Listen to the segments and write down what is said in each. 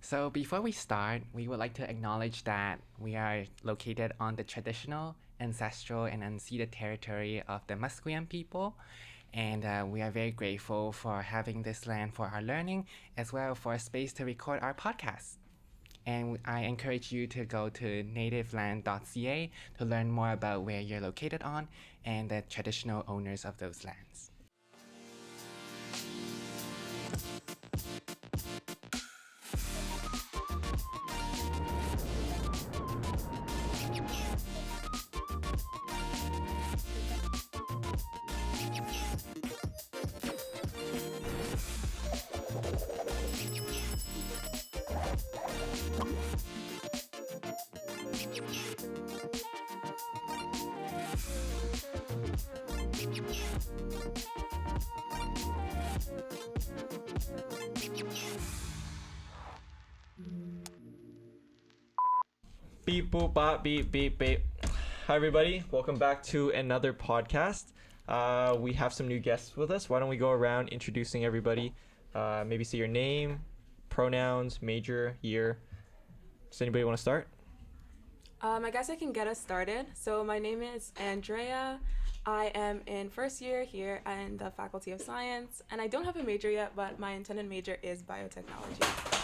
So before we start, we would like to acknowledge that we are located on the traditional, ancestral, and unceded territory of the Musqueam people. And we are very grateful for having this land for our learning, as well for a space to record our podcast. And I encourage you to go to nativeland.ca to learn more about where you're located on and the traditional owners of those lands. Beep boop bop beep beep beep. Hi everybody, welcome back to another podcast. We have some new guests with us. Why don't we go around introducing everybody? Maybe say your name, pronouns, major, year. Does anybody want to start? I guess I can get us started. So my name is Andrea. I am in first year here in the Faculty of Science, and I don't have a major yet, but my intended major is biotechnology.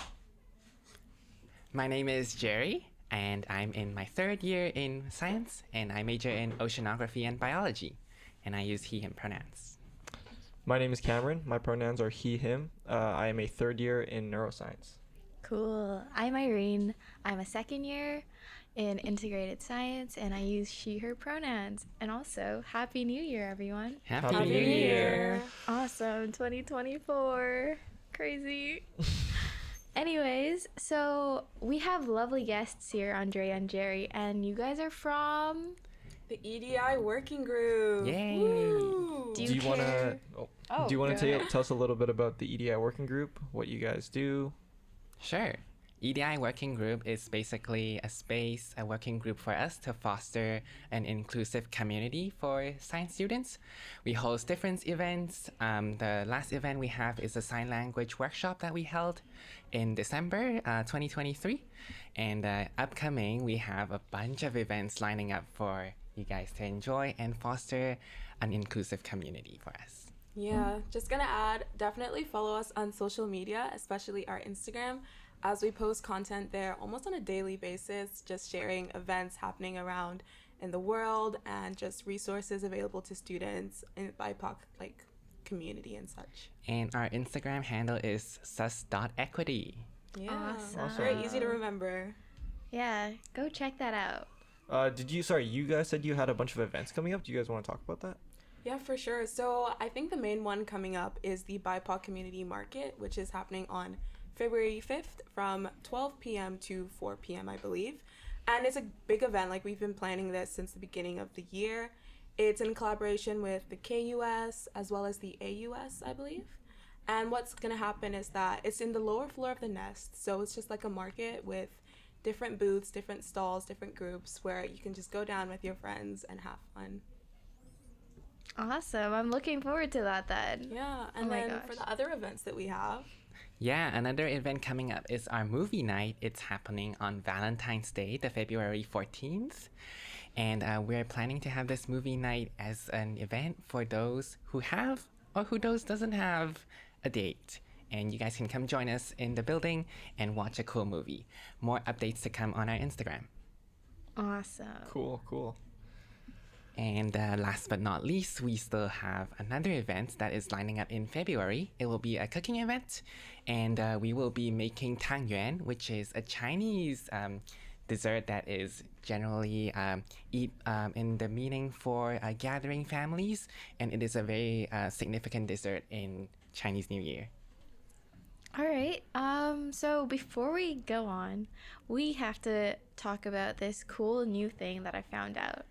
My name is Jerry, and I'm in my third year in science, and I major in oceanography and biology, and I use he, him pronouns. My name is Cameron. My pronouns are he, him. I am a third year in neuroscience. Cool. I'm Irene. I'm a second year in integrated science, and I use she, her pronouns. And also, Happy New Year, everyone. Happy New New Year. Year! Awesome, 2024. Crazy. Anyways, so we have lovely guests here, Andrea and Jerry, and you guys are from... The EDI working group. Yay! Woo! Do Do you want to care? do you want go to ahead. tell us a little bit about the EDI working group, what you guys do? Sure. EDI Working Group is basically a working group for us to foster an inclusive community for science students. We host different events. The last event we have is a sign language workshop that we held in December 2023. And upcoming, we have a bunch of events lining up for you guys to enjoy and foster an inclusive community for us. Yeah, just gonna add, definitely follow us on social media, especially our Instagram, as we post content there almost on a daily basis, just sharing events happening around in the world and just resources available to students in BIPOC community and such. And our Instagram handle is sus.equity. Yeah, Awesome. very easy to remember. Yeah, go check that out. You guys said you had a bunch of events coming up. Do you guys want to talk about that? Yeah, for sure. So I think the main one coming up is the BIPOC Community Market, which is happening on February 5th from 12 p.m. to 4 p.m., I believe. And it's a big event. Like, we've been planning this since the beginning of the year. It's in collaboration with the KUS as well as the AUS, I believe. And what's going to happen is that it's in the lower floor of the Nest. So it's just like a market with different booths, different stalls, different groups where you can just go down with your friends and have fun. Awesome. I'm looking forward to that then. Yeah, and Oh my then gosh. for the other events that we have, Yeah, another event coming up is our movie night. It's happening on Valentine's Day, the February 14th. And we're planning to have this movie night as an event for those who have or who those doesn't have a date. And you guys can come join us in the building and watch a cool movie. More updates to come on our Instagram. Awesome. Cool. And last but not least, we still have another event that is lining up in February. It will be a cooking event, and we will be making tangyuan, which is a Chinese dessert that is generally eat in the meaning for gathering families, and it is a very significant dessert in Chinese New Year. All right. So before we go on, we have to talk about this cool new thing that I found out.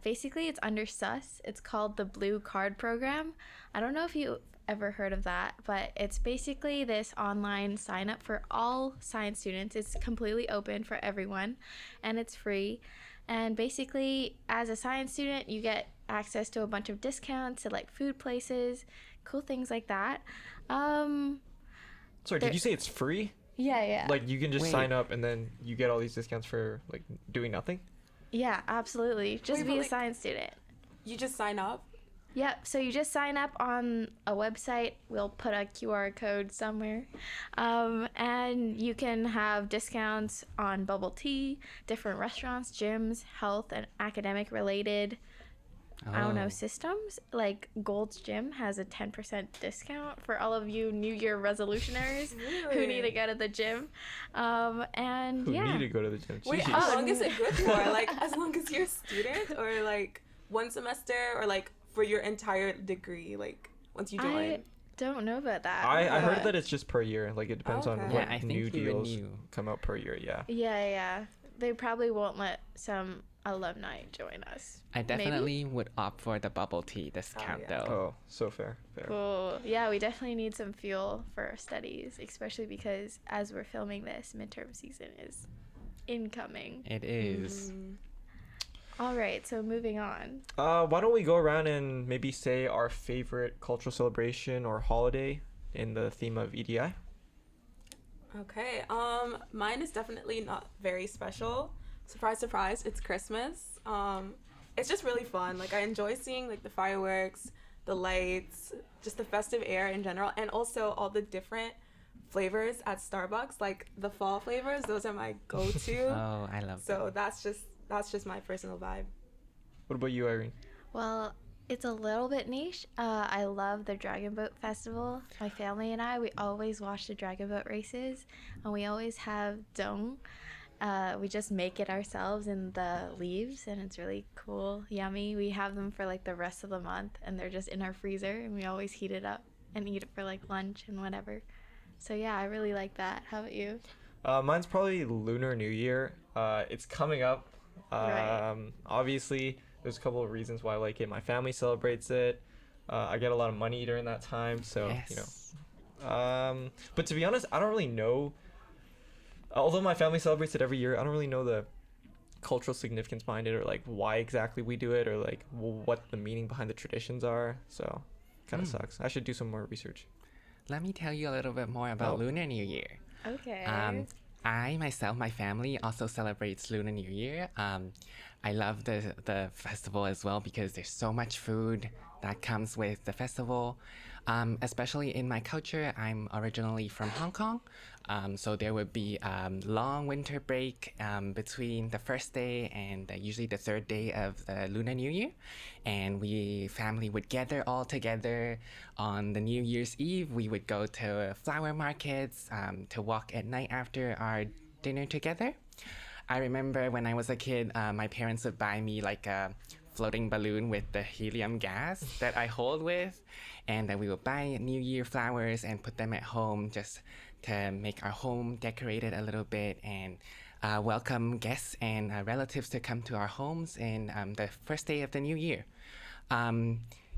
Basically, it's under SUS. It's called the Blue Card Program. I don't know if you ever heard of that, but it's basically this online sign up for all science students. It's completely open for everyone, and it's free. And basically, as a science student, you get access to a bunch of discounts at like food places, cool things like that. Sorry, did you say it's free? Yeah. Like you can just Wait. sign up and then you get all these discounts for like doing nothing. Yeah, absolutely. Just Wait, be but, a like- science student. You just sign up. Yep, so you just sign up on a website. We'll put a QR code somewhere. And you can have discounts on bubble tea, different restaurants, gyms, health, and academic related, I don't know, Oh. systems. Like Gold's Gym has a 10% discount for all of you New Year resolutioners who need to go to the gym. And Who yeah. need to go to the gym? Wait, Jeez. how long is it good for? Like, as long as you're a student, or like one semester, or like for your entire degree, like once you join? I don't know about that. I heard but- that it's just per year. Like it depends on Okay. what Yeah, I think new you deals renew. come out per year. Yeah. Yeah. They probably won't let some alumni join us. I definitely would opt for the bubble tea discount yeah. though. Oh, so fair. Cool. Yeah, we definitely need some fuel for our studies, especially because as we're filming this, midterm season is incoming. It is. Mm. All right, so moving on. Why don't we go around and maybe say our favorite cultural celebration or holiday in the theme of E EDI? Okay. Mine is definitely not very special. Surprise, surprise! It's Christmas. It's just really fun. Like I enjoy seeing like the fireworks, the lights, just the festive air in general, and also all the different flavors at Starbucks. Like the fall flavors, those are my go-to. Oh, I love So that's just my personal vibe. What about you, Irene? Well, it's a little bit niche. I love the Dragon Boat Festival. My family and I, we always watch the Dragon Boat races, and we always have dong. We just make it ourselves in the leaves, and it's really cool, yummy. We have them for like the rest of the month, and they're just in our freezer, and we always heat it up and eat it for like lunch and whatever. So yeah, I really like that. How about you? Mine's probably Lunar New Year. It's coming up. Right. Obviously, there's a couple of reasons why I like it. My family celebrates it. I get a lot of money during that time, so Yes. you know. But to be honest, I don't really know. Although my family celebrates it every year, I don't really know the cultural significance behind it, or like why exactly we do it, or like what the meaning behind the traditions are. So, kind of sucks. I should do some more research. Let me tell you a little bit more about Oh. Lunar New Year. Okay. I myself, my family also celebrates Lunar New Year. I love the festival as well because there's so much food that comes with the festival. Especially in my culture, I'm originally from Hong Kong. So there would be long winter break between the first day and usually the third day of the Lunar New Year. And we family would gather all together on the New Year's Eve. We would go to flower markets to walk at night after our dinner together. I remember when I was a kid, my parents would buy me like a floating balloon with the helium gas that I hold with, and then we would buy New Year flowers and put them at home just to make our home decorated a little bit and welcome guests and relatives to come to our homes in the first day of the new year.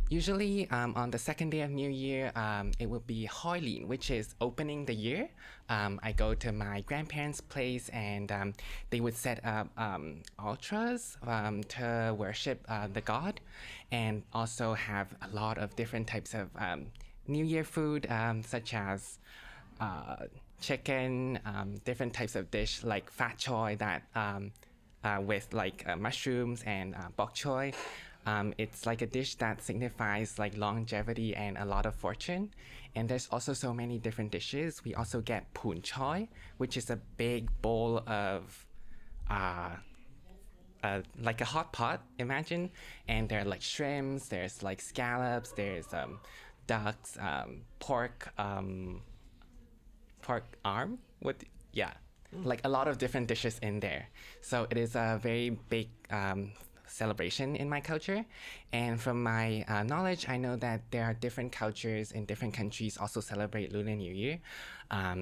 Usually on the second day of New Year, it would be Hoilin, which is opening the year. I go to my grandparents' place and they would set up altars to worship the god and also have a lot of different types of New Year food such as chicken, different types of dish like fat choy that with like mushrooms and bok choy. It's like a dish that signifies like longevity and a lot of fortune. And there's also so many different dishes. We also get poon choy, which is a big bowl of like a hot pot, imagine. And there are like shrimps, there's like scallops, there's ducks, pork arm. Like a lot of different dishes in there. So it is a very big celebration in my culture. And from my knowledge, I know that there are different cultures in different countries also celebrate Lunar New Year,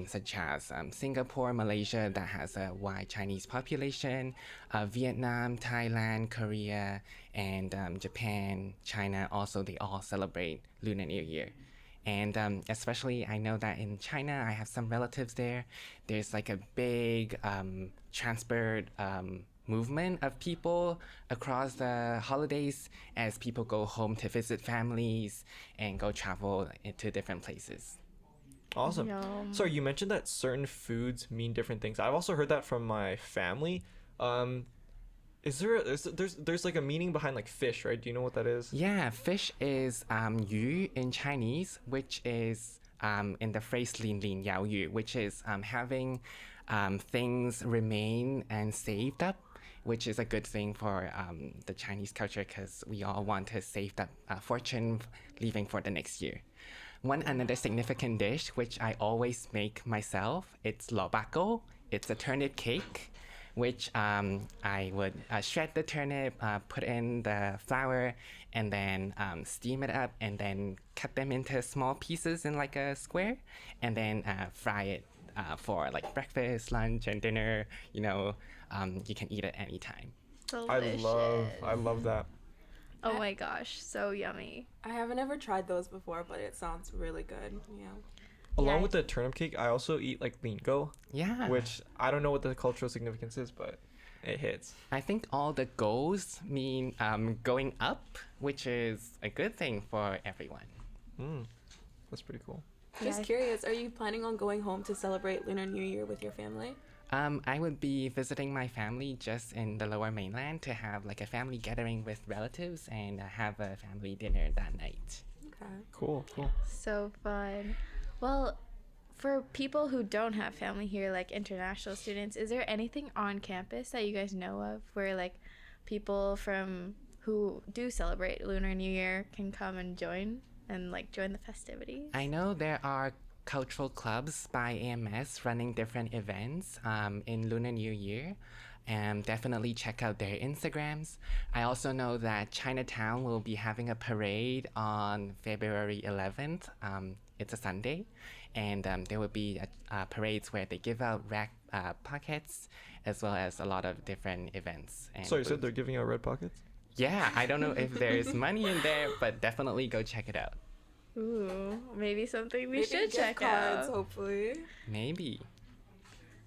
such as Singapore, Malaysia, that has a wide Chinese population, Vietnam, Thailand, Korea, and Japan, China, also they all celebrate Lunar New Year. And especially, I know that in China, I have some relatives there. There's like a big transport movement of people across the holidays as people go home to visit families and go travel into different places. Awesome. Yum. Sorry, you mentioned that certain foods mean different things. I've also heard that from my family. Is there there's like a meaning behind like fish, right? Do you know what that is? Yeah, fish is 鱼 in Chinese, which is in the phrase 临临摇鱼, which is having things remain and saved up, which is a good thing for the Chinese culture because we all want to save that fortune leaving for the next year. One another significant dish, which I always make myself, it's lo bako. It's a turnip cake, which I would shred the turnip, put in the flour, and then steam it up, and then cut them into small pieces in like a square, and then fry it for like breakfast, lunch, and dinner. You know, you can eat it anytime. Delicious. I love that. Oh my gosh, so yummy. I haven't ever tried those before, but it sounds really good. Yeah. Along Yeah. with the turnip cake, I also eat like lingo, Yeah. which I don't know what the cultural significance is, but it hits. I think all the goals mean going up, which is a good thing for everyone. That's pretty cool. Just Yeah. curious, are you planning on going home to celebrate Lunar New Year with your family? I would be visiting my family just in the Lower Mainland to have like a family gathering with relatives and have a family dinner that night. Okay. Cool. So fun. Well, for people who don't have family here, like international students, is there anything on campus that you guys know of where like people from who do celebrate Lunar New Year can come and join the festivities? I know there are cultural clubs by AMS running different events in Lunar New Year. And definitely check out their Instagrams. I also know that Chinatown will be having a parade on February 11th. It's a Sunday. And there will be parades where they give out red pockets as well as a lot of different events. And So you said booths. they're giving out red pockets? Yeah, I don't know if there's money in there, but definitely go check it out. Ooh, maybe something we Maybe should gift check cards, out. hopefully. Maybe.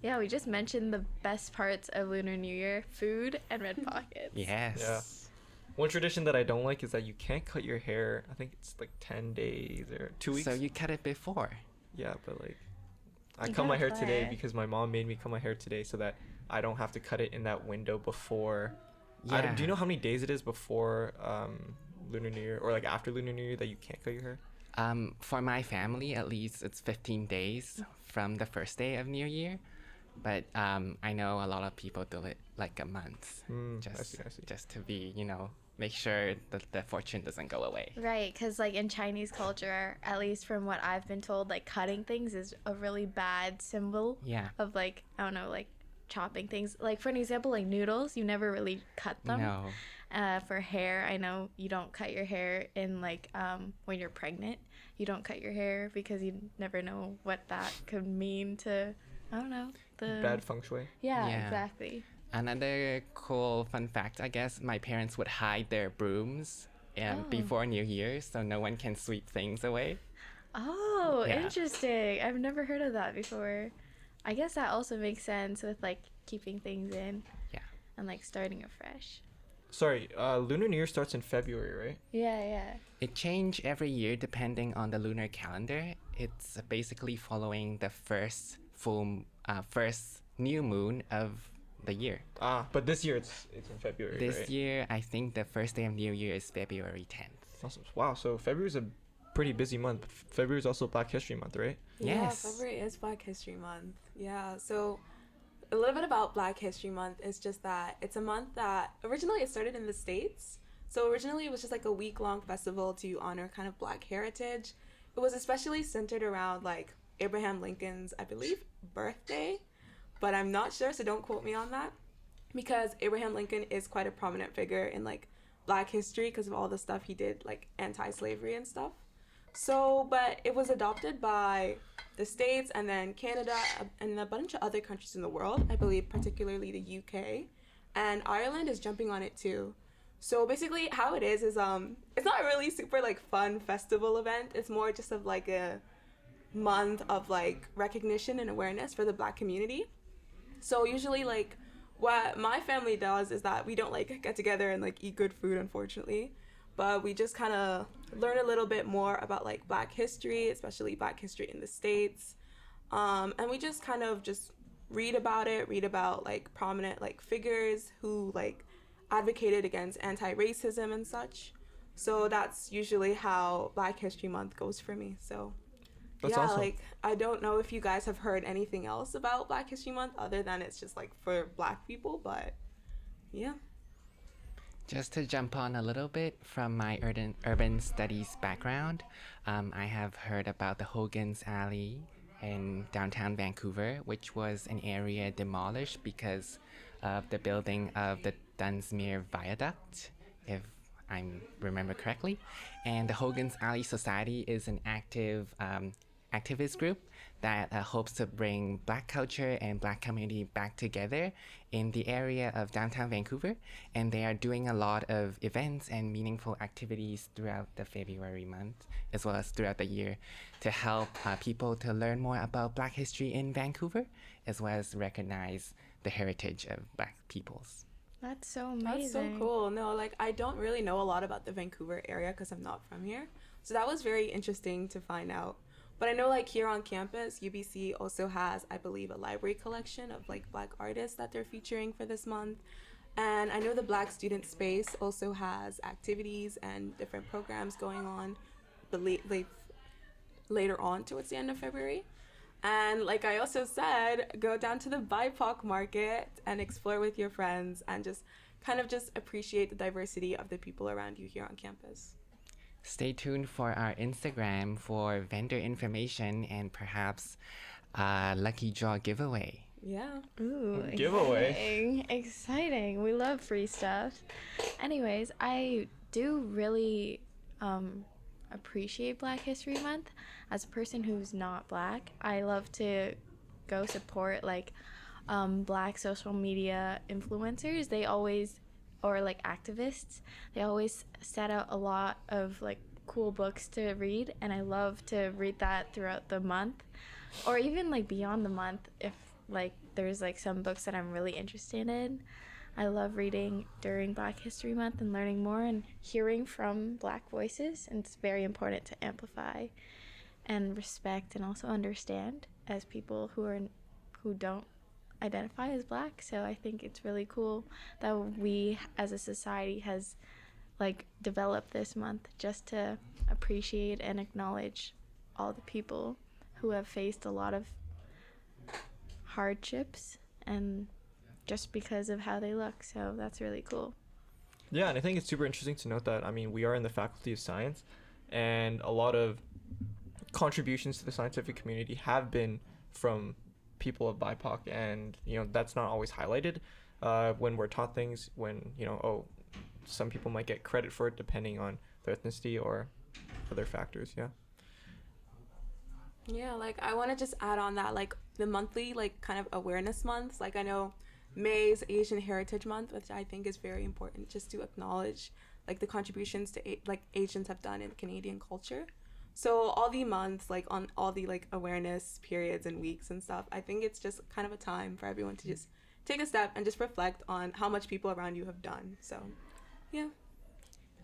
Yeah, we just mentioned the best parts of Lunar New Year: food and red pockets. Yes. Yeah. One tradition that I don't like is that you can't cut your hair. I think it's like 10 days or 2 weeks. So you cut it before. Yeah, but like I You cut my gotta hair today plan. because my mom made me cut my hair today so that I don't have to cut it in that window before. Yeah. Do you know how many days it is before Lunar New Year or like after Lunar New Year that you can't cut your hair? For my family, at least, it's 15 days from the first day of New Year. But I know a lot of people do it like a month, I see. just to be, make sure that the fortune doesn't go away. Right, because like in Chinese culture, at least from what I've been told, like cutting things is a really bad symbol Yeah. of like, I don't know, like chopping things. Like for an example, like noodles, you never really cut them. No. For hair, I know you don't cut your hair in like when you're pregnant. You don't cut your hair because you never know what that could mean to, I don't know, the Bad feng shui. Yeah, Yeah. exactly. Another cool fun fact, I guess, my parents would hide their brooms before New Year so no one can sweep things away. Oh, Yeah. interesting. I've never heard of that before. I guess that also makes sense with like keeping things in. Yeah. And like starting afresh. Sorry, Lunar New Year starts in February, right? Yeah. It changes every year depending on the lunar calendar. It's basically following the first first new moon of the year. But this year it's in February, This right? year, I think the first day of New Year is February 10th. Awesome. Wow, so February's a pretty busy month. February's also Black History Month, right? Yeah, Yes. February is Black History Month. Yeah, so a little bit about Black History Month is just that it's a month that originally it started in the States. So originally it was just like a week-long festival to honor kind of Black heritage. It was especially centered around like Abraham Lincoln's, I believe, birthday, but I'm not sure, so don't quote me on that. Because Abraham Lincoln is quite a prominent figure in like Black history because of all the stuff he did, like anti-slavery and stuff. So, but it was adopted by the States and then Canada and a bunch of other countries in the world, I believe particularly the UK, and Ireland is jumping on it too. So basically how it is it's not really super like fun festival event. It's more just of like a month of like recognition and awareness for the Black community. So usually like what my family does is that we don't like get together and like eat good food, unfortunately, but we just kind of learn a little bit more about like Black history, especially Black history in the States. And we just kind of just read about like prominent like figures who like advocated against anti-racism and such. So that's usually how Black History Month goes for me. So That's yeah, awesome. like I don't know if you guys have heard anything else about Black History Month other than it's just like for Black people, but yeah. Just to jump on a little bit from my urban studies background, I have heard about the Hogan's Alley in downtown Vancouver, which was an area demolished because of the building of the Dunsmuir Viaduct, if I remember correctly. And the Hogan's Alley Society is an activist group that hopes to bring Black culture and Black community back together in the area of downtown Vancouver. And they are doing a lot of events and meaningful activities throughout the February month, as well as throughout the year, to help people to learn more about Black history in Vancouver, as well as recognize the heritage of Black peoples. That's so amazing. That's so cool. No, like I don't really know a lot about the Vancouver area because I'm not from here. So that was very interesting to find out. But I know like here on campus, UBC also has, I believe, a library collection of like Black artists that they're featuring for this month. And I know the Black Student Space also has activities and different programs going on later on towards the end of February. And like I also said, go down to the BIPOC market and explore with your friends and just kind of just appreciate the diversity of the people around you here on campus. Stay tuned for our Instagram for vendor information and perhaps a lucky draw giveaway. Yeah. Ooh, Giveaway. Exciting. We love free stuff. Anyways, I do really appreciate Black History Month. As a person who's not Black, I love to go support like Black social media influencers. They always, or like activists, they always set out a lot of like cool books to read, and I love to read that throughout the month, or even like beyond the month if like there's like some books that I'm really interested in. I love reading during Black History Month and learning more and hearing from Black voices, and it's very important to amplify and respect and also understand as people who don't identify as Black. So I think it's really cool that we as a society has like developed this month just to appreciate and acknowledge all the people who have faced a lot of hardships and just because of how they look. So that's really cool. Yeah, and I think it's super interesting to note that, I mean, we are in the Faculty of Science, and a lot of contributions to the scientific community have been from people of BIPOC, and, you know, that's not always highlighted when we're taught things, when, you know, some people might get credit for it depending on their ethnicity or other factors, yeah. Yeah, like I want to just add on that, like the monthly, like kind of awareness months. Like I know May's Asian Heritage Month, which I think is very important, just to acknowledge like the contributions to like Asians have done in Canadian culture. So all the months, like on all the like awareness periods and weeks and stuff, I think it's just kind of a time for everyone to just take a step and just reflect on how much people around you have done. So, yeah.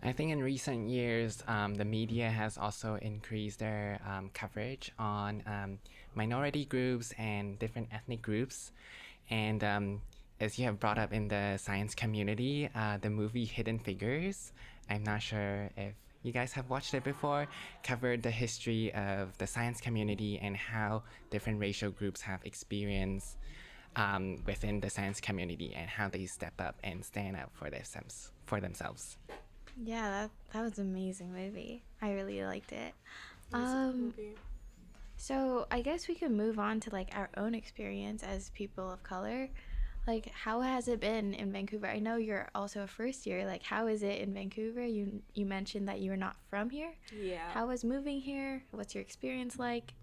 I think in recent years, the media has also increased their coverage on minority groups and different ethnic groups. And as you have brought up in the science community, the movie Hidden Figures, I'm not sure if you guys have watched it before, covered the history of the science community and how different racial groups have experienced within the science community and how they step up and stand up for themselves. Yeah, that was an amazing movie. I really liked it. It's a good movie. So I guess we can move on to like our own experience as people of color. Like, how has it been in Vancouver? I know you're also a first year. Like, how is it in Vancouver? You mentioned that you're not from here. Yeah. How was moving here? What's your experience like?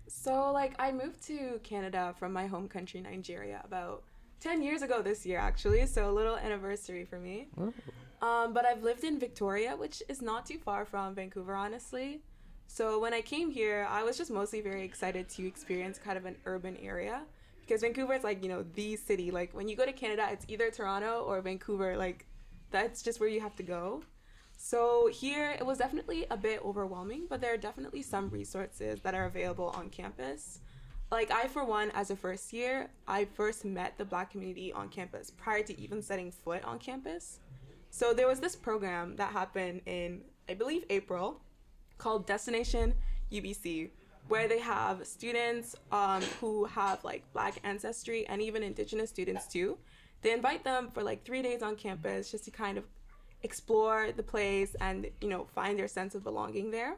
So, like, I moved to Canada from my home country, Nigeria, about 10 years ago this year, actually. So, a little anniversary for me. Ooh. But I've lived in Victoria, which is not too far from Vancouver, honestly. So, when I came here, I was just mostly very excited to experience kind of an urban area. Because Vancouver is, like, you know, the city. Like, when you go to Canada, it's either Toronto or Vancouver. Like, that's just where you have to go. So here it was definitely a bit overwhelming, but there are definitely some resources that are available on campus. Like I, for one, as a first year, I first met the Black community on campus prior to even setting foot on campus. So there was this program that happened in, I believe, April, called Destination UBC, where they have students who have like Black ancestry and even Indigenous students too. They invite them for like 3 days on campus just to kind of explore the place and find their sense of belonging there.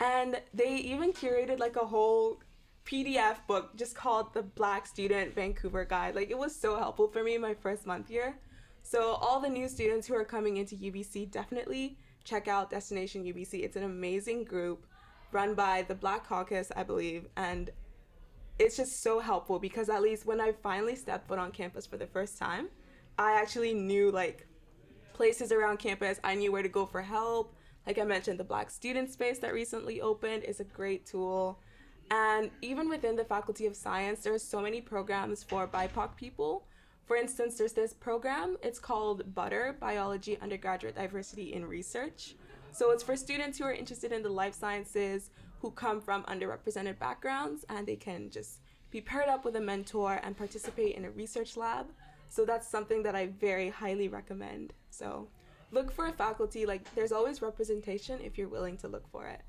And they even curated like a whole PDF book just called the Black Student Vancouver Guide. Like it was so helpful for me my first month here. So all the new students who are coming into UBC, definitely check out Destination UBC. It's an amazing group run by the Black Caucus, I believe, and it's just so helpful because at least when I finally stepped foot on campus for the first time, I actually knew like places around campus. I knew where to go for help. Like I mentioned, the Black Student Space that recently opened is a great tool. And even within the Faculty of Science, there's so many programs for BIPOC people. For instance, there's this program, it's called Butter, Biology Undergraduate Diversity in Research. So it's for students who are interested in the life sciences, who come from underrepresented backgrounds, and they can just be paired up with a mentor and participate in a research lab. So that's something that I very highly recommend. So look for a faculty, like there's always representation if you're willing to look for it.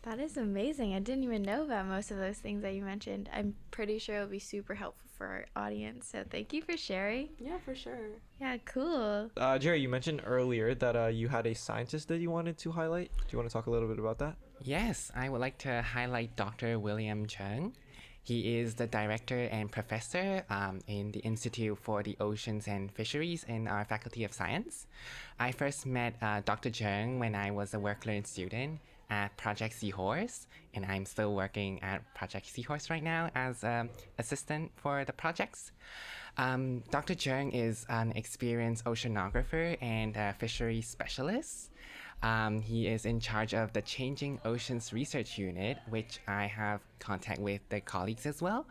That is amazing. I didn't even know about most of those things that you mentioned. I'm pretty sure it'll be super helpful for our audience. So thank you for sharing. Yeah, for sure. Yeah, cool. Jerry, you mentioned earlier that you had a scientist that you wanted to highlight. Do you want to talk a little bit about that? Yes, I would like to highlight Dr. William Chung. He is the director and professor in the Institute for the Oceans and Fisheries in our Faculty of Science. I first met Dr. Chung when I was a work-learn student at Project Seahorse, and I'm still working at Project Seahorse right now as an assistant for the projects. Dr. Chung is an experienced oceanographer and a fishery specialist. He is in charge of the Changing Oceans Research Unit, which I have contact with the colleagues as well.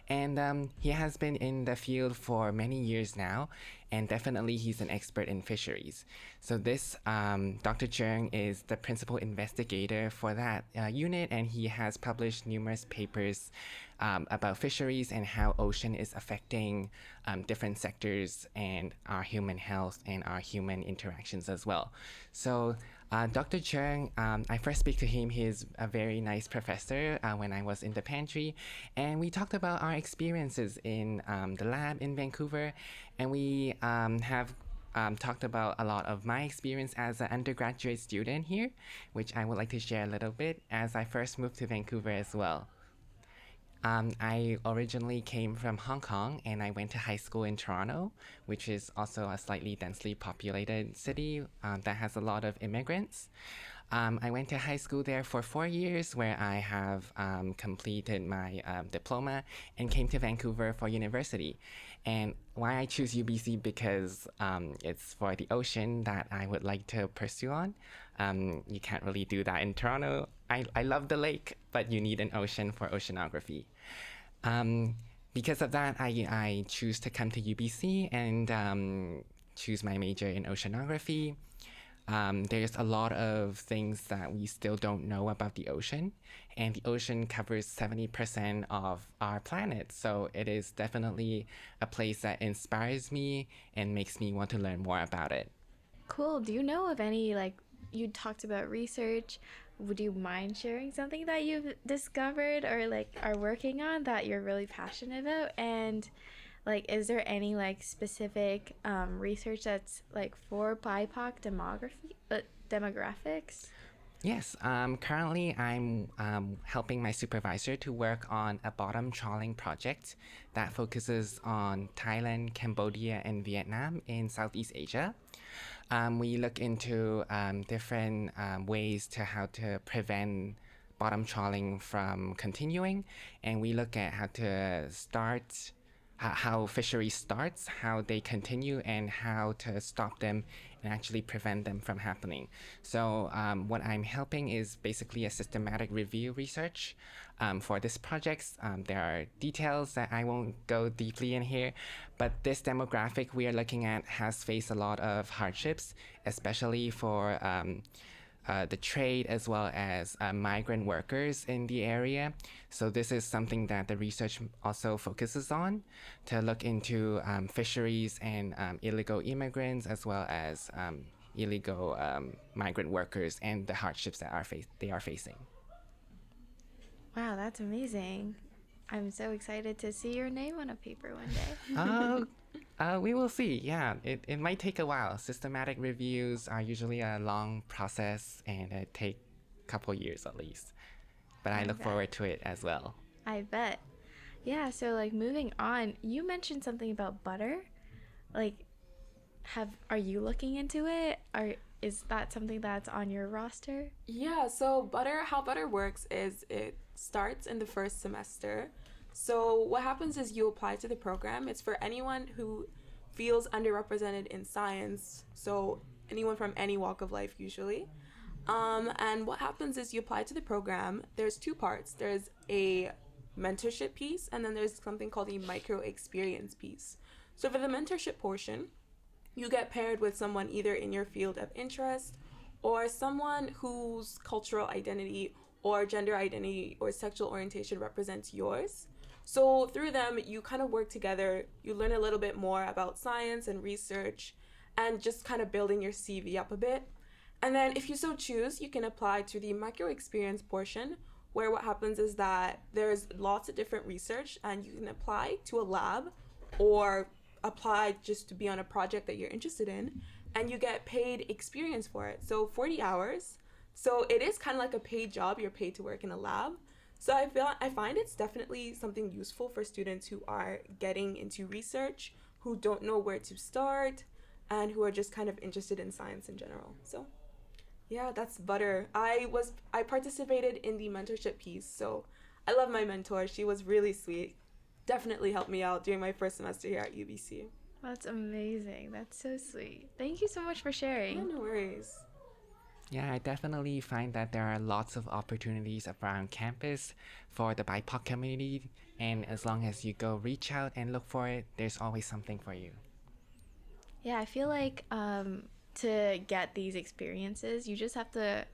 And he has been in the field for many years now, and definitely he's an expert in fisheries. So this Dr. Chung is the principal investigator for that unit, and he has published numerous papers about fisheries and how ocean is affecting different sectors and our human health and our human interactions as well. So Dr. Chung, I first speak to him. He's a very nice professor when I was in the pantry, and we talked about our experiences in the lab in Vancouver, and we have talked about a lot of my experience as an undergraduate student here, which I would like to share a little bit as I first moved to Vancouver as well. I originally came from Hong Kong, and I went to high school in Toronto, which is also a slightly densely populated city that has a lot of immigrants. I went to high school there for 4 years, where I have completed my diploma and came to Vancouver for university. And why I choose UBC, because it's for the ocean that I would like to pursue on. You can't really do that in Toronto. I love the lake, but you need an ocean for oceanography. Because of that, I choose to come to UBC and choose my major in oceanography. There's a lot of things that we still don't know about the ocean, and the ocean covers 70% of our planet. So it is definitely a place that inspires me and makes me want to learn more about it. Cool. Do you know of any, like, you talked about research. Would you mind sharing something that you've discovered or like are working on that you're really passionate about? And like, is there any like specific research that's like for BIPOC demographics? Yes, currently I'm helping my supervisor to work on a bottom trawling project that focuses on Thailand, Cambodia, and Vietnam in Southeast Asia. We look into different ways to how to prevent bottom trawling from continuing, and we look at how to start how fisheries starts, how they continue, and how to stop them and actually prevent them from happening. So what I'm helping is basically a systematic review research for this project. There are details that I won't go deeply in here, but this demographic we are looking at has faced a lot of hardships, especially for the trade as well as migrant workers in the area. So this is something that the research also focuses on, to look into fisheries and illegal immigrants as well as illegal migrant workers and the hardships that they are facing. Wow, that's amazing. I'm so excited to see your name on a paper one day. We will see. Yeah, it might take a while. Systematic reviews are usually a long process and it take a couple years at least. But I look bet. forward to it as well. I bet. Yeah, so like moving on, you mentioned something about butter. Like, are you looking into it? Is that something that's on your roster? Yeah, so how butter works is it starts in the first semester. So what happens is you apply to the program. It's for anyone who feels underrepresented in science, so anyone from any walk of life usually. And what happens is you apply to the program. There's two parts. There's a mentorship piece, and then there's something called a micro experience piece. So for the mentorship portion, you get paired with someone either in your field of interest or someone whose cultural identity or gender identity or sexual orientation represents yours. So through them, you kind of work together, you learn a little bit more about science and research, and just kind of building your CV up a bit. And then if you so choose, you can apply to the micro experience portion, where what happens is that there's lots of different research, and you can apply to a lab or apply just to be on a project that you're interested in, and you get paid experience for it. So 40 hours. So it is kind of like a paid job. You're paid to work in a lab. So I find it's definitely something useful for students who are getting into research, who don't know where to start, and who are just kind of interested in science in general. So yeah, that's butter. I participated in the mentorship piece, so I love my mentor. She was really sweet. Definitely helped me out during my first semester here at UBC. That's amazing. That's so sweet. Thank you so much for sharing. Yeah, no worries. Yeah, I definitely find that there are lots of opportunities around campus for the BIPOC community, and as long as you go reach out and look for it, there's always something for you. Yeah, I feel like to get these experiences, you just have to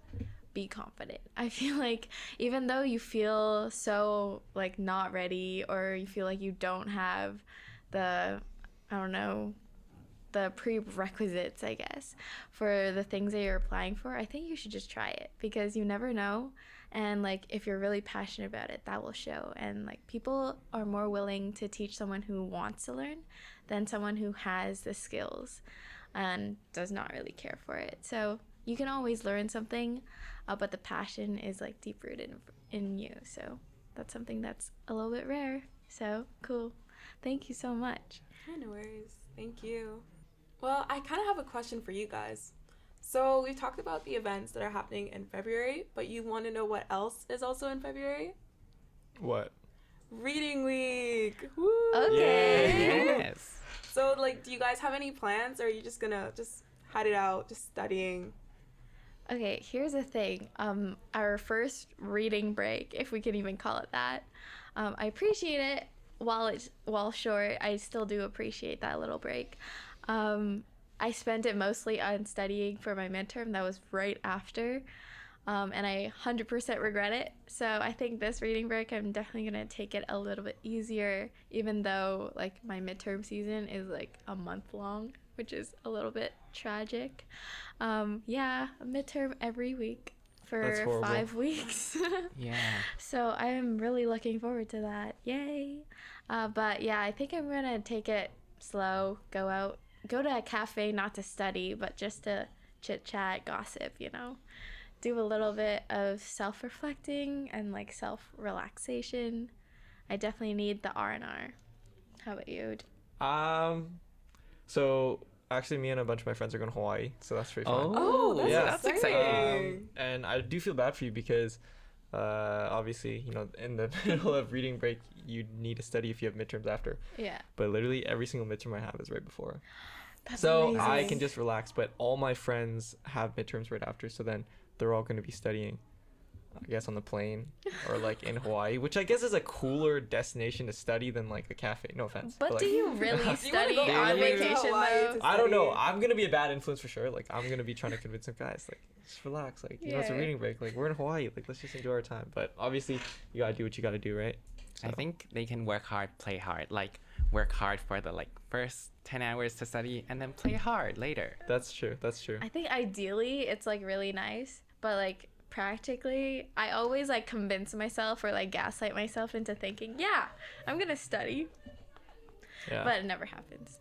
be confident. I feel like even though you feel so like not ready, or you feel like you don't have the, I don't know, the prerequisites, I guess, for the things that you're applying for, I think you should just try it, because you never know. And like, if you're really passionate about it, that will show. And like, people are more willing to teach someone who wants to learn than someone who has the skills and does not really care for it. So you can always learn something, but the passion is like deep rooted in you. So that's something that's a little bit rare. So cool. Thank you so much. Yeah, no worries. Thank you. Well, I kind of have a question for you guys. So we've talked about the events that are happening in February, but you want to know what else is also in February? What? Reading Week. Woo! Okay. Yes. So, like, do you guys have any plans, or are you just gonna just hide it out, just studying? Okay, here's the thing. Our first reading break, if we can even call it that, I appreciate it. While short, I still do appreciate that little break. I spent it mostly on studying for my midterm that was right after, and I 100% regret it. So I think this reading break, I'm definitely going to take it a little bit easier, even though like my midterm season is like a month long, which is a little bit tragic. Yeah, a midterm every week for 5 weeks. Yeah. So I am really looking forward to that. Yay. But yeah, I think I'm going to take it slow, go to a cafe, not to study, but just to chit chat, gossip, do a little bit of self-reflecting and like self-relaxation. I definitely need the R&R. How about you? So actually me and a bunch of my friends are going to Hawaii, so that's pretty fun. Oh, that's Yeah. That's exciting. And I do feel bad for you because Obviously, in the middle of reading break, you need to study if you have midterms after. Yeah. But literally every single midterm I have is right before. That's So amazing. I can just relax. But all my friends have midterms right after. So then they're all going to be studying, I guess, on the plane or like in Hawaii, which I guess is a cooler destination to study than like a cafe. No offense. But do like, you really study go on really? vacation Hawaii though? to I don't know. study? I'm gonna be a bad influence for sure. Like I'm gonna be trying to convince some guys, like, just relax. Like it's a Yeah. reading break. Like we're in Hawaii. Like let's just enjoy our time. But obviously, you gotta do what you gotta do, right? I So- think they can work hard, play hard. Like work hard for the like first 10 hours to study and then play hard later. That's true. That's true. I think ideally it's like really nice, but like practically I always like convince myself or like gaslight myself into thinking, yeah, I'm gonna study, Yeah. but it never happens.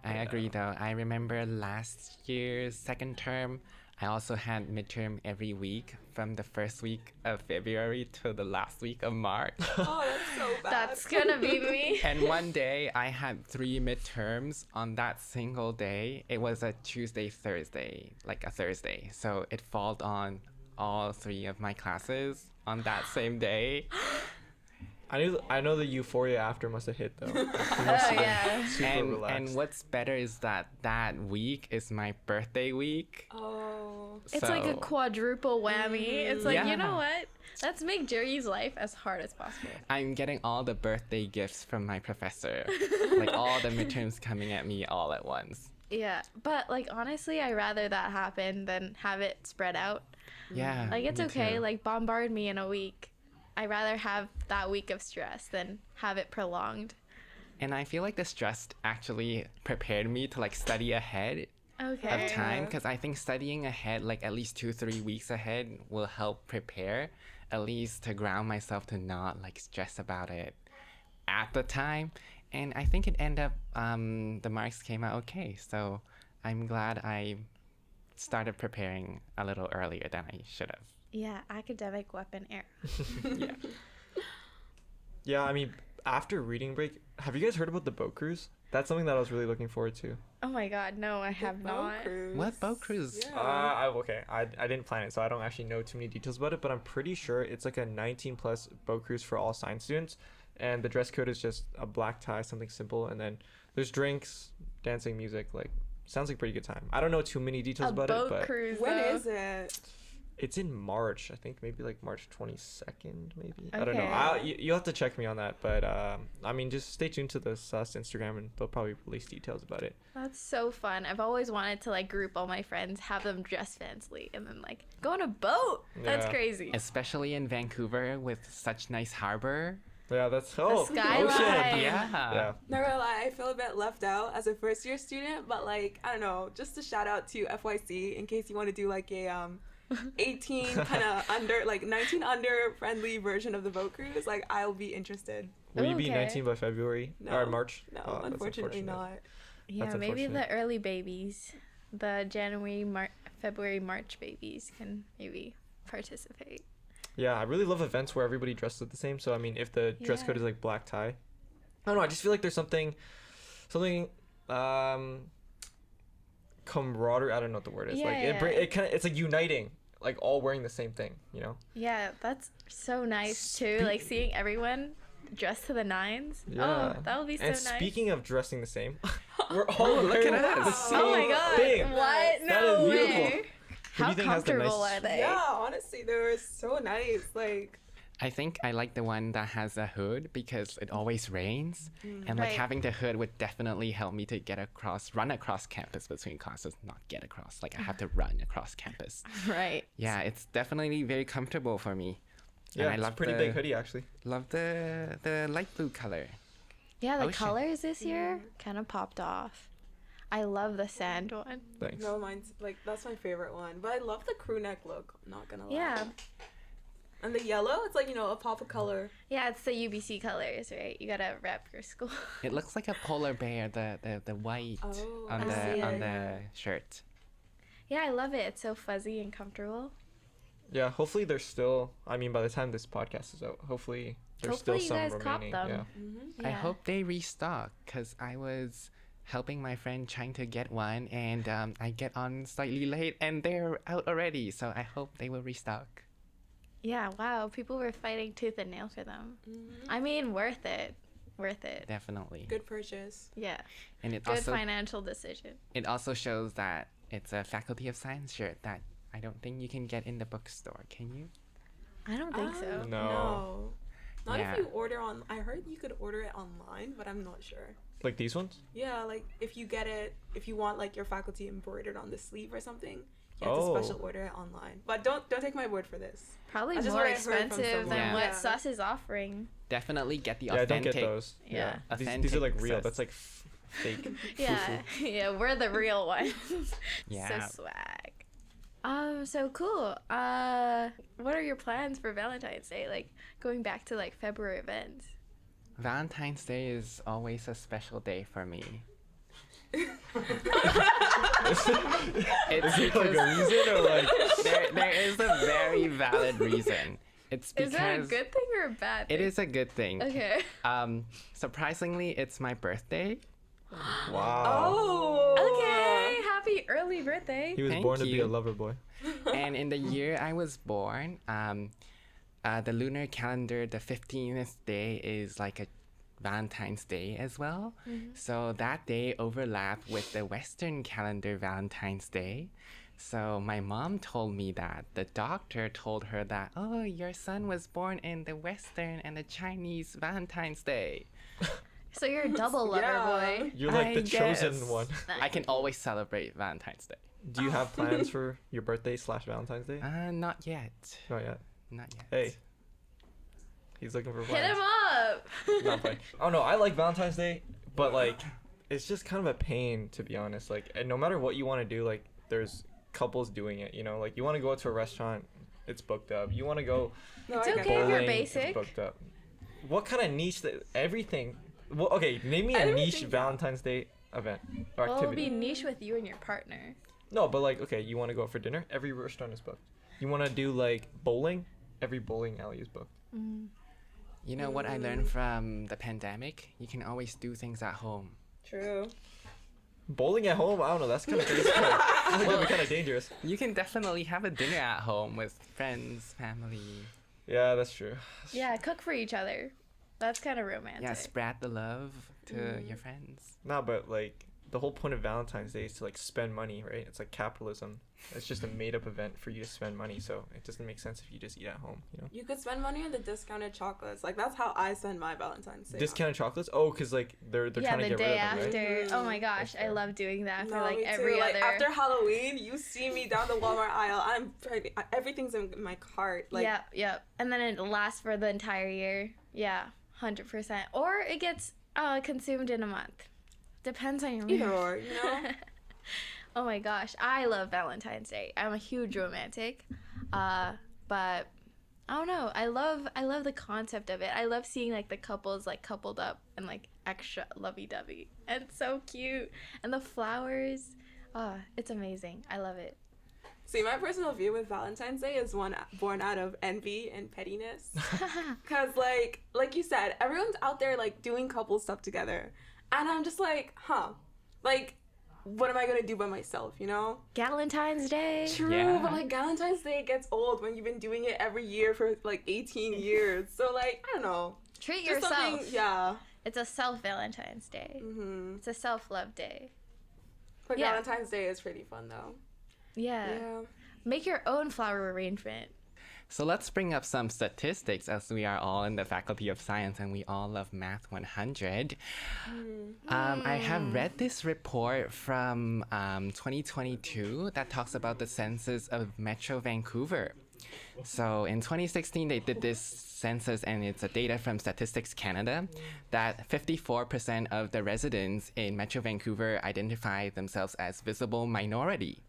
I agree though. I remember last year's second term, I also had midterm every week from the first week of February to the last week of March. Oh, that's so bad. That's gonna be me. And one day I had 3 midterms on that single day. It was a Tuesday, Thursday, like a Thursday. So it fell on all 3 of my classes on that same day. I know the euphoria after must have hit though. You must Oh have been yeah. super And relaxed. what's better is that week is my birthday week. Oh. It's like a So- quadruple whammy. It's like, you Yeah. know what? Let's make Jerry's life as hard as possible. I'm getting all the birthday gifts from my professor. Like all the midterms coming at me all at once. Yeah, but like honestly, I rather that happen than have it spread out. Yeah. Like it's me okay, too. like bombard me in a week. I'd rather have that week of stress than have it prolonged. And I feel like the stress actually prepared me to like study ahead Okay. of time, because I think studying ahead, like at least 2-3 weeks ahead, will help prepare, at least to ground myself to not like stress about it at the time. And I think it ended up the marks came out okay, so I'm glad I started preparing a little earlier than I should have. Yeah, academic weapon error. Yeah. Yeah, I mean, after reading break, have you guys heard about the boat cruise? That's something that I was really looking forward to. Oh my god, no, I have Boat not. cruise. What boat cruise? Yeah. I didn't plan it, so I don't actually know too many details about it, but I'm pretty sure it's like a 19 plus boat cruise for all science students, and the dress code is just a black tie, something simple, and then there's drinks, dancing, music. Like, sounds like a pretty good time. I don't know too many details A about boat it, but cruise. When though. is it? it's in March. I think maybe like March 22nd, maybe. I don't know. Okay. You'll have to check me on that, but I mean, just stay tuned to the SUS Instagram, and they'll probably release details about it. That's so fun. I've always wanted to like group all my friends, have them dress fancily, and then like go on a boat. That's Yeah. crazy. Especially in Vancouver with such nice harbor. Yeah, that's skyline. ocean. Yeah. Yeah. Not gonna lie, I feel a bit left out as a first year student, but like I don't know, just a shout out to FYC in case you want to do like a 18 kind of under, like 19 under friendly version of the boat cruise. Like I'll be interested. Will you be Okay. 19 by February No. or March? No, Oh, that's unfortunately unfortunate. not. Yeah, That's maybe the unfortunate. early babies, the January, February, March babies can maybe participate. Yeah, I really love events where everybody dresses the same. So I mean, if the dress code Yeah. is like black tie, I don't know. I just feel like there's something, camaraderie. I don't know what the word is. Like Yeah. it kind of, it's like uniting, like all wearing the same thing. You know? Yeah, that's so nice too. Like seeing everyone dressed to the nines. Yeah. Oh, that would be so And nice. speaking of dressing the same, we're all Oh, look wearing at the us. same Oh my god! thing. What? That No is beautiful. way. Who do How you think has the comfortable nice- are they? Yeah, honestly, they were so nice. Like I think I like the one that has a hood because it always rains. And like Right. having the hood would definitely help me to run across campus between classes, not get across. Like I have to run across campus. Right. Yeah, it's definitely very comfortable for me. Yeah, and I it's a love pretty the, big hoodie actually. Love the light blue color. Yeah, the Ocean. colors this year kind of popped off. I love the sand one. Thanks. no, mine's like that's my favorite one. But I love the crew neck look. I'm not gonna lie. Yeah. And the yellow, it's like a pop of color. Yeah, it's the UBC colors, right? You gotta rep your school. It looks like a polar bear, the white Oh, on I the see on it. the shirt. Yeah, I love it. It's so fuzzy and comfortable. Yeah, hopefully there's still. I mean, by the time this podcast is out, hopefully there's Hopefully still you some guys cop remaining. them. Yeah. Mm-hmm. I Yeah. hope they restock because I was helping my friend trying to get one and I get on slightly late and they're out already. So I hope they will restock. Yeah, wow. People were fighting tooth and nail for them. I mean, worth it. Worth it. Definitely. Good purchase. Yeah. And it Good also financial decision. it also shows that it's a Faculty of Science shirt that I don't think you can get in the bookstore. Can you? I don't think so. No. Not Yeah. if you order on. I heard you could order it online, but I'm not sure. Like these ones? Yeah, like if you get it, if you want like your faculty embroidered on the sleeve or something, you have Oh. to special order it online. But don't take my word for this. Probably That's just more what I heard from expensive someone. than Yeah. what SUS is offering. Definitely get the Yeah, I don't authentic. get those. Yeah. These are like Authentic real. sus. That's like fake. Yeah, yeah, we're the real ones. Yeah. So swag. So cool. What are your plans for Valentine's Day? Like going back to like February events. Valentine's Day is always a special day for me. It's Is it like because a reason or like? there is a very valid reason. It's because Is that a good thing or a bad thing? it is a good thing. Okay. Surprisingly, it's my birthday. Wow. Oh. Okay. Happy early birthday. He was Thank born to be a you. lover boy. And in the year I was born, the lunar calendar, the 15th day is like a Valentine's Day as well. So that day overlapped with the Western calendar Valentine's Day. So my mom told me that the doctor told her that, oh, your son was born in the Western and the Chinese Valentine's Day. So you're a double lover Yeah. boy. You're like I the chosen guess. one. I can always celebrate Valentine's Day. Do you have plans for your birthday / Valentine's Day? Not yet. Not yet. Not yet. Hey. He's looking for Hit plans. him up. Not playing. Oh no, I like Valentine's Day, but like, it's just kind of a pain to be honest. Like, and no matter what you want to do, like, there's couples doing it. You know, like you want to go out to a restaurant, it's booked up. You want to go No, It's I get okay if that. you're bowling, basic. it's booked up. What kind of niche? Everything. Well, okay, name me a Everything, niche yeah. Valentine's Day event or Well, it'll activity. be niche with you and your partner. No, but like, okay, you want to go out for dinner? Every restaurant is booked. You want to do like bowling? Every bowling alley is booked. You know what I learned from the pandemic? You can always do things at home. True. Bowling at home? I don't know. That's kind of crazy. Kind of dangerous. You can definitely have a dinner at home with friends, family. Yeah, that's true. Yeah, cook for each other. That's kind of romantic. Yeah, spread the love to your friends. No, but like the whole point of Valentine's Day is to like spend money, right? It's like capitalism. It's just a made-up event for you to spend money, so it doesn't make sense if you just eat at home, you know? You could spend money on the discounted chocolates. Like that's how I spend my Valentine's Day. Discounted chocolates? Oh, because like they're yeah, trying to the get day rid of them, right? after. Oh my gosh, That's I fair. love doing that for No, like me too. every Like other. after Halloween, you see me down the Walmart aisle. Everything's in my cart. Like Yep. And then it lasts for the entire year. Yeah, 100%. Or it gets consumed in a month. Depends on your mood. either or, you know. Oh my gosh, I love Valentine's Day. I'm a huge romantic, but I don't know. I love the concept of it. I love seeing like the couples like coupled up and like extra lovey-dovey and so cute, and the flowers. Oh, it's amazing. I love it. See, my personal view with Valentine's Day is one born out of envy and pettiness. Cause like you said, everyone's out there like doing couple stuff together, and I'm just like, like, what am I gonna do by myself? You know? Valentine's Day. True, Yeah. but like Valentine's Day gets old when you've been doing it every year for like 18 years. So like, I don't know. Treat Just yourself. something, yeah. It's a self Valentine's Day. Mm-hmm. It's a self-love day. But Yeah. Valentine's Day is pretty fun though. Yeah. Make your own flower arrangement. So let's bring up some statistics as we are all in the Faculty of Science and we all love Math 100. I have read this report from 2022 that talks about the census of Metro Vancouver. So in 2016, they did this census, and it's a data from Statistics Canada that 54% of the residents in Metro Vancouver identify themselves as visible minority.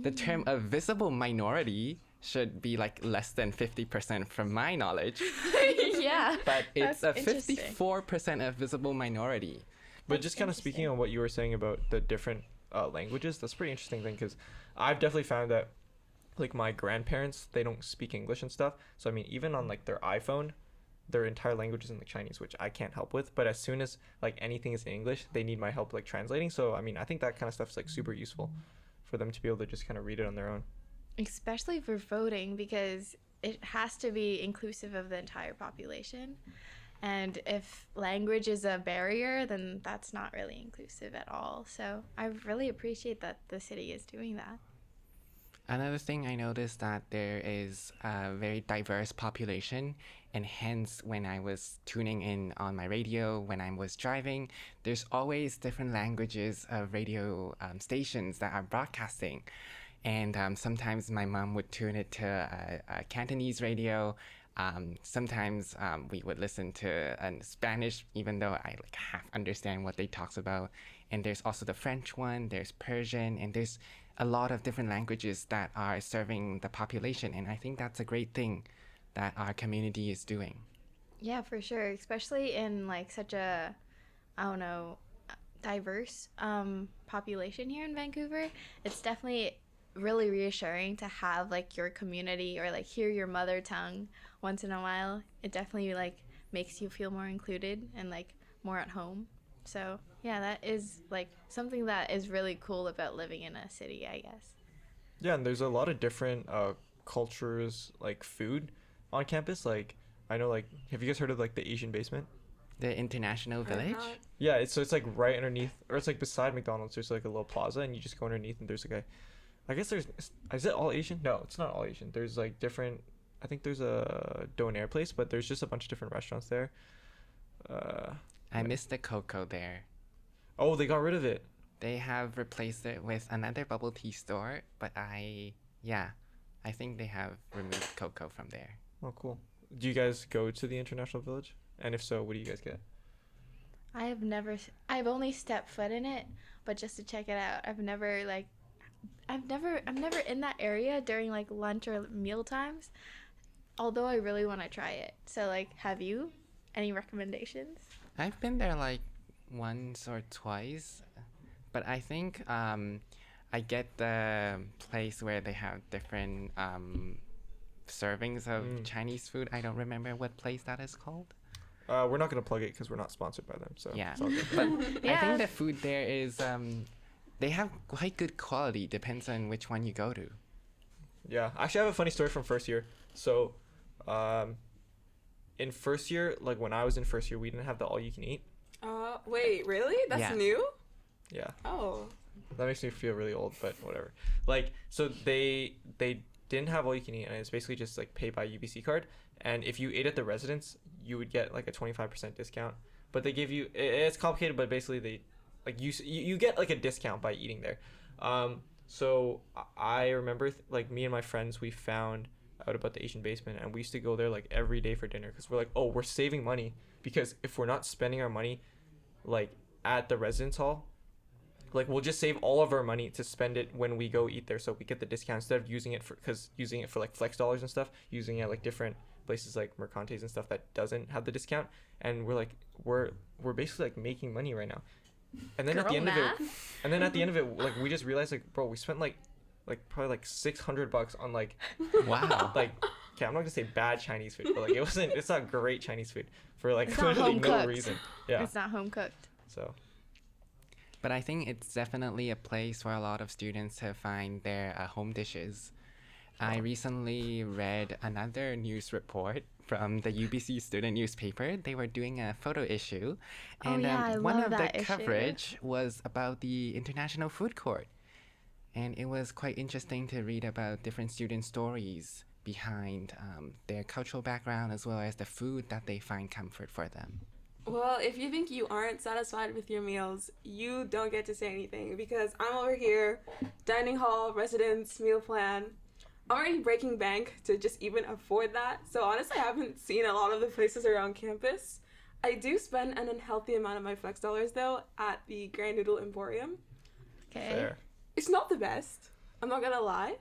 The term of visible minority should be like less than 50% from my knowledge, Yeah. but it's That's a interesting. 54% of visible minority. But just kind of speaking on what you were saying about the different languages, that's a pretty interesting thing because I've definitely found that like my grandparents, they don't speak English and stuff. So I mean, even on like their iPhone, their entire language is in like Chinese, which I can't help with. But as soon as like anything is in English, they need my help like translating. So I mean, I think that kind of stuff is like super useful for them to be able to just kind of read it on their own. Especially for voting, because it has to be inclusive of the entire population. And if language is a barrier, then that's not really inclusive at all. So I really appreciate that the city is doing that. Another thing I noticed that there is a very diverse population, and hence when I was tuning in on my radio, when I was driving, there's always different languages of radio stations that are broadcasting. And sometimes my mom would tune it to a Cantonese radio. Sometimes we would listen to Spanish, even though I like half understand what they talks about. And there's also the French one, there's Persian, and there's a lot of different languages that are serving the population. And I think that's a great thing that our community is doing. Yeah, for sure. Especially in like such a, I don't know, diverse population here in Vancouver. It's definitely really reassuring to have like your community or like hear your mother tongue once in a while. It definitely like makes you feel more included and like more at home. So yeah, that is like something that is really cool about living in a city, I guess. Yeah, and there's a lot of different cultures, like food on campus. Like I know, like, have you guys heard of like the Asian basement? The International Village? Yeah, it's like right underneath, or it's like beside McDonald's. There's like a little plaza, and you just go underneath, and there's like I guess is it all Asian? No, it's not all Asian. There's like different. I think there's a donair place, but there's just a bunch of different restaurants there. I missed the cocoa there. Oh, they got rid of it. They have replaced it with another bubble tea store, but I think they have removed cocoa from there. Oh, cool. Do you guys go to the International Village? And if so, what do you guys get? I've only stepped foot in it, but just to check it out. I'm never in that area during like lunch or meal times, although I really want to try it. So like, have you any recommendations? I've been there like once or twice, but I think I get the place where they have different servings of Chinese food. I don't remember what place that is called. We're not going to plug it because we're not sponsored by them. So yeah, it's all good. but Yeah. I think the food there is they have quite good quality. Depends on which one you go to. Yeah, actually, I have a funny story from first year. So, in first year, like when I was in first year, we didn't have the all you can eat. Wait, really? That's Yeah. new? Yeah. Oh. That makes me feel really old, but whatever. Like, so they didn't have all you can eat, and it's basically just like pay by UBC card. And if you ate at the residence, you would get like a 25% discount. But they give you, it's complicated, but basically they, like you get like a discount by eating there. So I remember like me and my friends, we found out about the Asian basement, and we used to go there like every day for dinner because we're like, oh, we're saving money, because if we're not spending our money like at the residence hall, like we'll just save all of our money to spend it when we go eat there, so we get the discount instead of using it for like flex dollars and stuff, using it at like different places like Mercantes and stuff that doesn't have the discount. And we're like we're basically like making money right now. And then at the end of it, like we just realized like, bro, we spent like probably like $600 on like Wow. like, okay, I'm not gonna say bad Chinese food, but like it's not great Chinese food for like It's not literally home no cooked. reason. Yeah. It's not home cooked. So But I think it's definitely a place for a lot of students to find their home dishes. I recently read another news report from the UBC student newspaper. They were doing a photo issue, Oh, and yeah, I one love of that the issue. coverage was about the International Food Court. And it was quite interesting to read about different student stories behind their cultural background, as well as the food that they find comfort for them. Well, if you think you aren't satisfied with your meals, you don't get to say anything, because I'm over here, dining hall, residence, meal plan. I'm already breaking bank to just even afford that. So honestly, I haven't seen a lot of the places around campus. I do spend an unhealthy amount of my flex dollars though at the Grand Noodle Emporium. Okay. fair. It's not the best, I'm not gonna lie,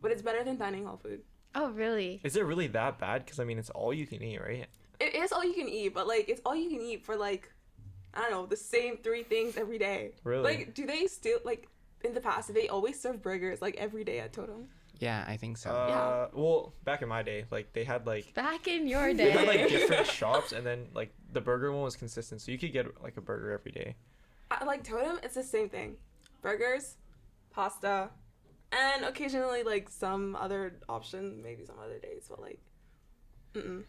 but it's better than dining hall food. Oh, really? Is it really that bad? Because I mean, it's all you can eat, right? It is all you can eat, but like it's all you can eat for like, I don't know, the same 3 things every day. Really? Like, do they still, like, in the past, did they always serve burgers like every day at Totem? Yeah, I think so. Yeah. Well, back in my day, like they had like Back in your they had like day. different shops, and then like the burger one was consistent, so you could get like a burger every day. Like Totem, it's the same thing. Burgers, pasta, And occasionally, like, some other option, maybe some other days, but, like, mm-mm.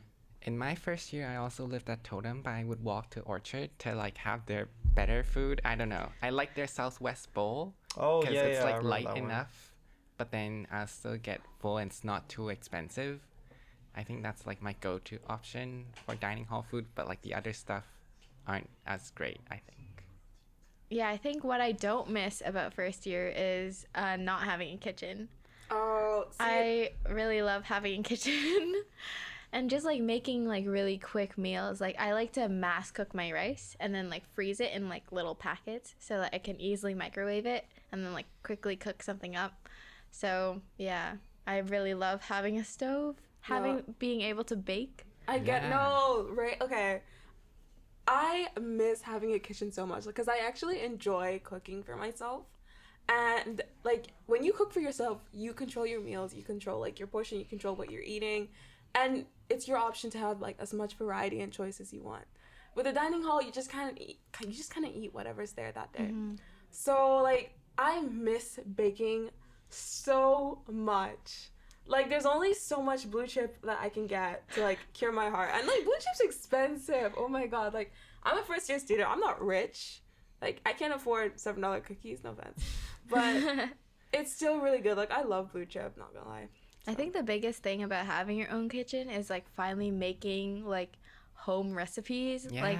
In my first year, I also lived at Totem, but I would walk to Orchard to like have their better food. I don't know. I like their Southwest bowl Oh because yeah, it's yeah. I like remember light that one. enough, but then I still get full and it's not too expensive. I think that's like my go-to option for dining hall food, but like the other stuff aren't as great, I think. Yeah, I think what I don't miss about first year is not having a kitchen. Oh, see, I really love having a kitchen. And just like making like really quick meals. Like I like to mass cook my rice and then like freeze it in like little packets so that I can easily microwave it and then like quickly cook something up. So yeah, I really love having a stove, being able to bake. I get, Yeah. no, right, okay. I miss having a kitchen so much because I actually enjoy cooking for myself. And like when you cook for yourself, you control your meals, you control like your portion, you control what you're eating, and it's your option to have like as much variety and choice as you want. With a dining hall, you just kind of eat whatever's there that day. So like I miss baking so much. Like there's only so much blue chip that I can get to like cure my heart, and like blue chip's expensive. Oh my god! Like I'm a first year student. I'm not rich. Like I can't afford $7 cookies. No offense, but it's still really good. Like I love blue chip. Not gonna lie. I think the biggest thing about having your own kitchen is like finally making like home recipes. Yeah. Like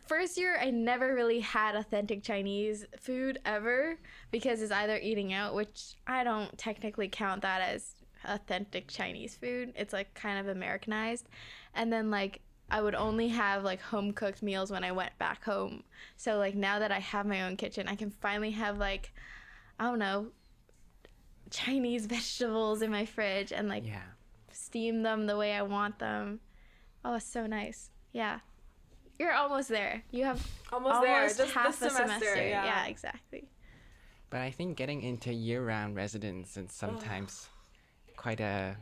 first year I never really had authentic Chinese food ever because it's either eating out, which I don't technically count that as authentic Chinese food. It's like kind of Americanized. And then like I would only have like home cooked meals when I went back home. So like now that I have my own kitchen, I can finally have like, I don't know, Chinese vegetables in my fridge and like Yeah. steam them the way I want them. Oh, it's so nice. Yeah. You're almost there. You have Almost there. Just half this a semester. yeah. Yeah, exactly. But I think getting into year-round residence is sometimes quite a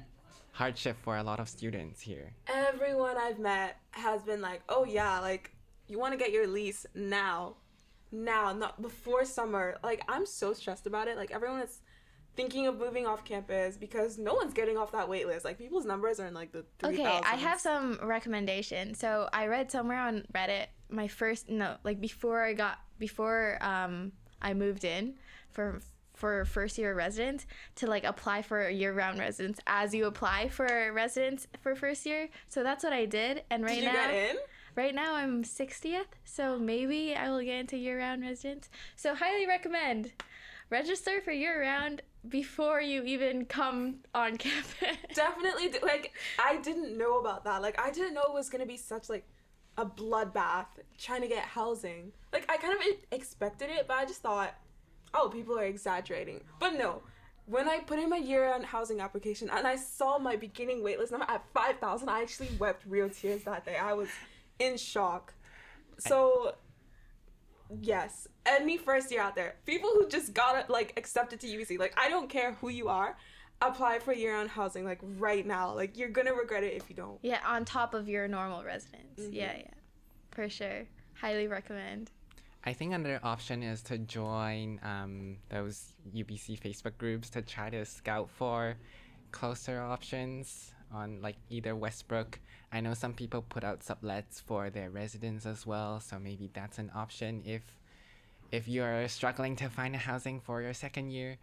hardship for a lot of students here. Everyone I've met has been like, oh yeah, like you want to get your lease now, not before summer. Like I'm so stressed about it. Like everyone is thinking of moving off campus because no one's getting off that wait list. Like people's numbers are in like the 3,000s. Okay, I have some recommendations. So I read somewhere on Reddit before I moved in for first year residence to like apply for a year-round residence as you apply for residence for first year. So that's what I did, and Did you get in? right now I'm 60th, so maybe I will get into year-round residence. So highly recommend register for year-round before you even come on campus. Definitely. Like I didn't know about that. Like I didn't know it was gonna be such like a bloodbath trying to get housing. Like I kind of expected it, but I just thought, oh, people are exaggerating. But no, when I put in my year-round housing application and I saw my beginning waitlist number at 5,000, I actually wept real tears that day. I was in shock. So, yes, any first year out there, people who just got like accepted to UBC, like I don't care who you are, apply for year-round housing like right now. Like you're gonna regret it if you don't. Yeah, on top of your normal residence. Yeah, for sure. Highly recommend. I think another option is to join those UBC Facebook groups to try to scout for closer options on like either Westbrook. I know some people put out sublets for their residents as well, so maybe that's an option if you're struggling to find a housing for your second year.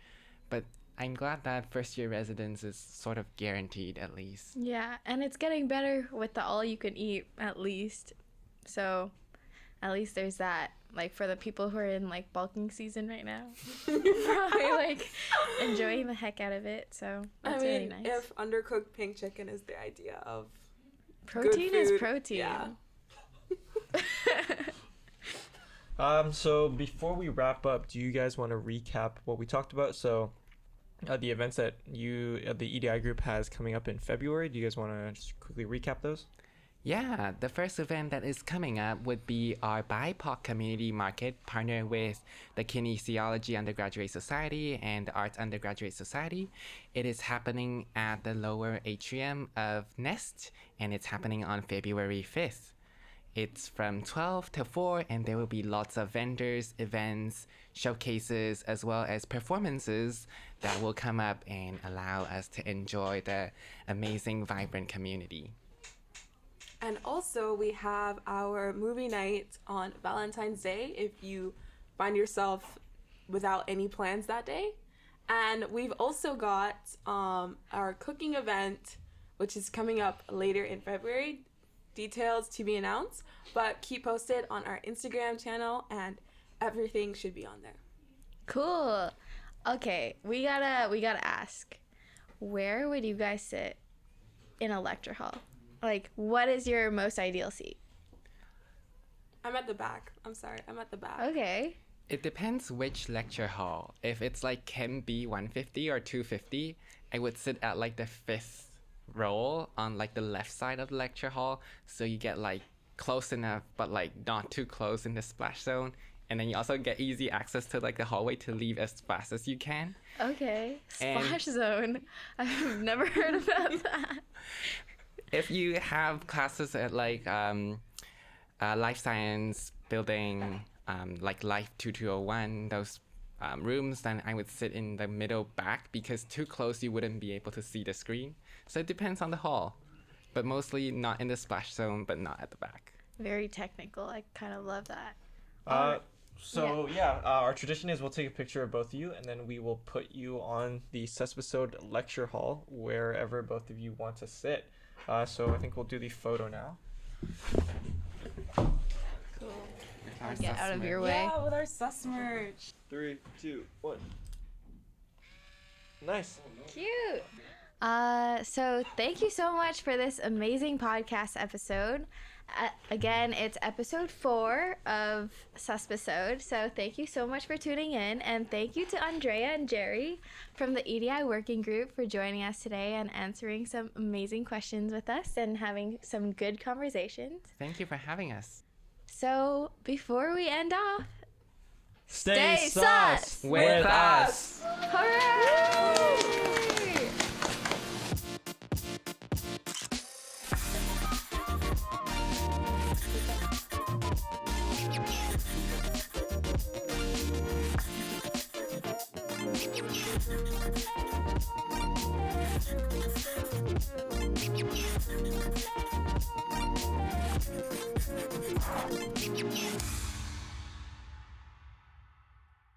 But I'm glad that first year residence is sort of guaranteed at least. Yeah, and it's getting better with the all you can eat at least. So at least there's that. Like for the people who are in like bulking season right now, probably like enjoying the heck out of it. So that's really nice. If undercooked pink chicken is the idea of Protein good is food, protein. yeah. So before we wrap up, do you guys want to recap what we talked about? So the events that the EDI group has coming up in February, do you guys want to just quickly recap those? Yeah, the first event that is coming up would be our BIPOC community market partnered with the Kinesiology Undergraduate Society and the Arts Undergraduate Society. It is happening at the lower atrium of Nest, and it's happening on February 5th. It's from 12 to 4, and there will be lots of vendors, events, showcases, as well as performances that will come up and allow us to enjoy the amazing, vibrant community. And also, we have our movie night on Valentine's Day if you find yourself without any plans that day. And we've also got our cooking event, which is coming up later in February. Details to be announced, but keep posted on our Instagram channel, and everything should be on there. Cool. Okay, we gotta ask, where would you guys sit in a lecture hall? Like, what is your most ideal seat? I'm at the back. I'm sorry, I'm at the back. Okay. It depends which lecture hall. If it's like Chem B 150 or 250, I would sit at like the 5th row on like the left side of the lecture hall, so you get like close enough but like not too close in the splash zone, and then you also get easy access to like the hallway to leave as fast as you can. Okay. And- Splash zone. I've never heard about that. If you have classes at like life science building, like Life 2201, those rooms, then I would sit in the middle back, because too close you wouldn't be able to see the screen. So it depends on the hall, but mostly not in the splash zone, but not at the back. Very technical. I kind of love that. Our tradition is we'll take a picture of both of you, and then we will put you on the SUSpisode lecture hall wherever both of you want to sit. So I think we'll do the photo now. Cool. Our Get out of assessment. your way. Yeah, with our sus merch. 3, 2, 1. Nice. Cute. So thank you so much for this amazing podcast episode. Again, it's episode 4 of SUSpisode. So thank you so much for tuning in, and thank you to Andrea and Jerry from the EDI working group for joining us today and answering some amazing questions with us and having some good conversations. Thank you for having us. So before we end off, Stay sus with us. hooray!